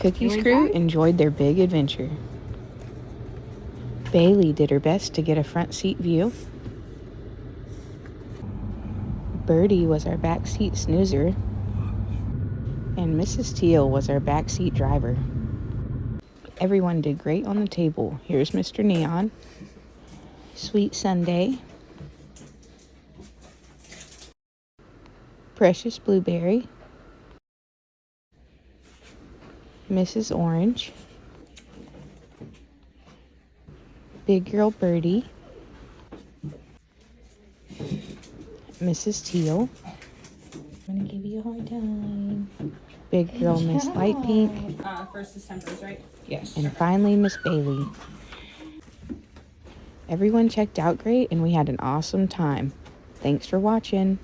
Cookie's crew enjoyed their big adventure. Bailey did her best to get a front seat view. Birdie was our backseat snoozer. And Mrs. Teal was our backseat driver. Everyone did great on the table. Here's Mr. Neon, Sweet Sunday, Precious Blueberry, Mrs. Orange, Big Girl Birdie, Mrs. Teal, I'm gonna give you a hard time. Big Girl Miss Light Pink, 1st December's, right? Yes. and finally Miss Bailey. Everyone checked out great and we had an awesome time. Thanks for watching.